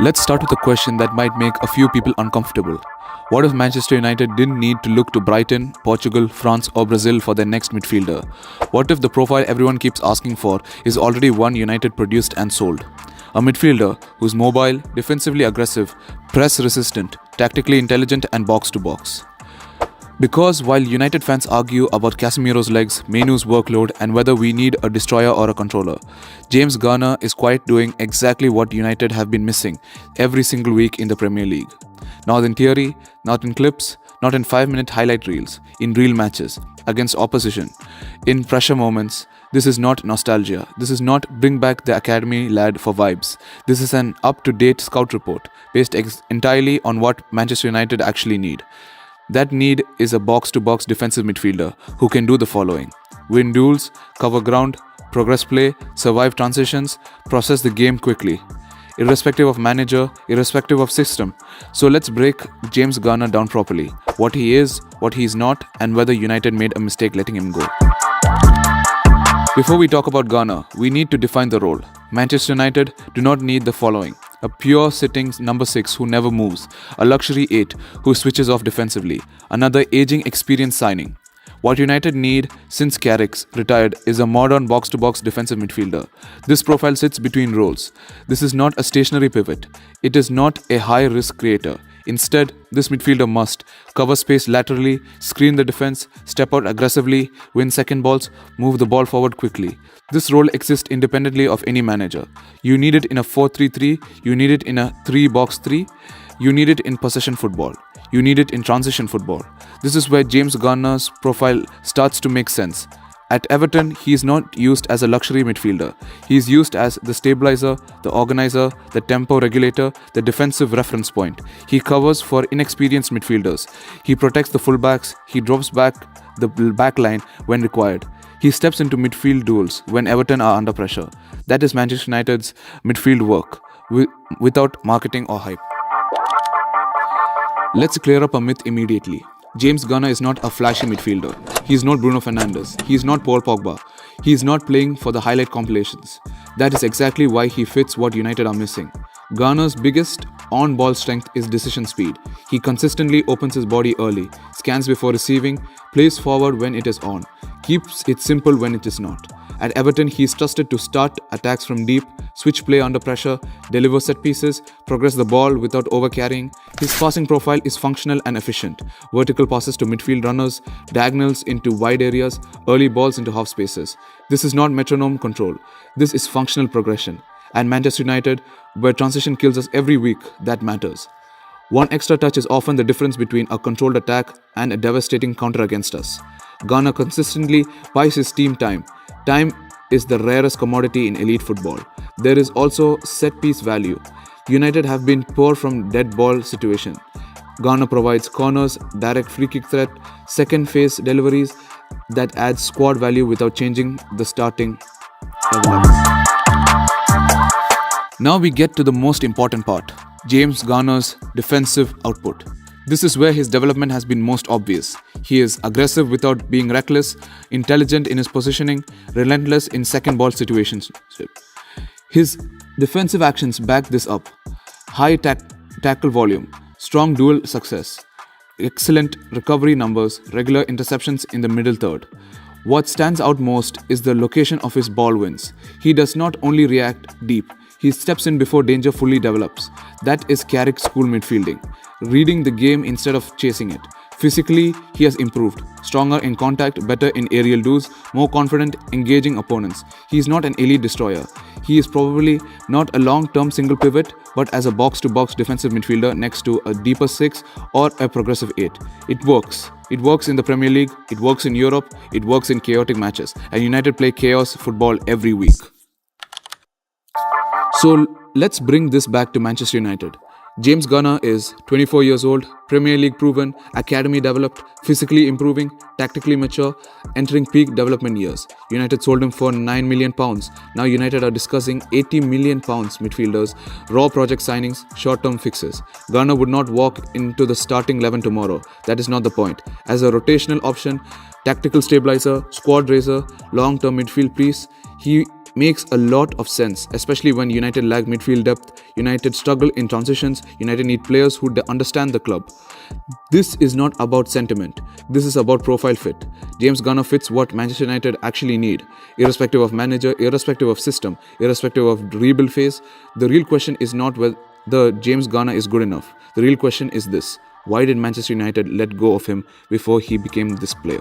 Let's start with a question that might make a few people uncomfortable. What if Manchester United didn't need to look to Brighton, Portugal, France, or Brazil for their next midfielder? What if the profile everyone keeps asking for is already one United produced and sold? A midfielder who's mobile, defensively aggressive, press resistant, tactically intelligent, and box to box. Because while United fans argue about Casemiro's legs, Menu's workload, and whether we need a destroyer or a controller, James Garner is quite doing exactly what United have been missing every single week in the Premier League. Not in theory, not in clips, not in 5-minute highlight reels, in real matches, against opposition, in pressure moments. This is not nostalgia. This is not bring back the academy lad for vibes. This is an up-to-date scout report based entirely on what Manchester United actually need. That need is a box-to-box defensive midfielder who can do the following: win duels, cover ground, progress play, survive transitions, process the game quickly, irrespective of manager, irrespective of system. So let's break James Garner down properly. What he is, what he is not, and whether United made a mistake letting him go. Before we talk about Garner, we need to define the role. Manchester United do not need the following: a pure sitting number 6 who never moves, a luxury 8 who switches off defensively, another aging experienced signing. What United need since Carrick retired is a modern box-to-box defensive midfielder. This profile sits between roles. This is not a stationary pivot. It is not a high-risk creator. Instead, this midfielder must cover space laterally, screen the defense, step out aggressively, win second balls, move the ball forward quickly. This role exists independently of any manager. You need it in a 4-3-3, you need it in a 3-box-3, you need it in possession football, you need it in transition football. This is where James Garner's profile starts to make sense. At Everton, he is not used as a luxury midfielder. He is used as the stabilizer, the organizer, the tempo regulator, the defensive reference point. He covers for inexperienced midfielders. He protects the fullbacks. He drops back the back line when required. He steps into midfield duels when Everton are under pressure. That is Manchester United's midfield work, without marketing or hype. Let's clear up a myth immediately. James Garner is not a flashy midfielder. He is not Bruno Fernandes. He is not Paul Pogba. He is not playing for the highlight compilations. That is exactly why he fits what United are missing. Garner's biggest on-ball strength is decision speed. He consistently opens his body early, scans before receiving, plays forward when it is on, keeps it simple when it is not. At Everton, he is trusted to start attacks from deep, switch play under pressure, deliver set pieces, progress the ball without overcarrying. His passing profile is functional and efficient. Vertical passes to midfield runners, diagonals into wide areas, early balls into half spaces. This is not metronome control. This is functional progression. And Manchester United, where transition kills us every week, that matters. One extra touch is often the difference between a controlled attack and a devastating counter against us. Garner consistently buys his team time. Time is the rarest commodity in elite football. There is also set-piece value. United have been poor from dead ball situation. Garner provides corners, direct free kick threat, second phase deliveries that adds squad value without changing the starting 11. Now we get to the most important part, James Garner's defensive output. This is where his development has been most obvious. He is aggressive without being reckless, intelligent in his positioning, relentless in second ball situations. His defensive actions back this up. High tackle volume, strong duel success, excellent recovery numbers, regular interceptions in the middle third. What stands out most is the location of his ball wins. He does not only react deep, he steps in before danger fully develops. That is Carrick school midfielding, reading the game instead of chasing it. Physically, he has improved. Stronger in contact, better in aerial duels, more confident engaging opponents. He is not an elite destroyer. He is probably not a long-term single pivot, but as a box-to-box defensive midfielder next to a deeper 6 or a progressive 8. It works. It works in the Premier League, it works in Europe, it works in chaotic matches. And United play chaos football every week. So let's bring this back to Manchester United. James Garner is 24 years old, Premier League proven, academy developed, physically improving, tactically mature, entering peak development years. United sold him for £9 million. Now United are discussing £80 million midfielders, raw project signings, short-term fixes. Garner would not walk into the starting 11 tomorrow. That is not the point. As a rotational option, tactical stabilizer, squad raiser, long-term midfield piece, he makes a lot of sense, especially when United lack midfield depth, United struggle in transitions, United need players who understand the club. This is not about sentiment, this is about profile fit. James Garner fits what Manchester United actually need, irrespective of manager, irrespective of system, irrespective of rebuild phase. The real question is not whether James Garner is good enough. The real question is this: why did Manchester United let go of him before he became this player?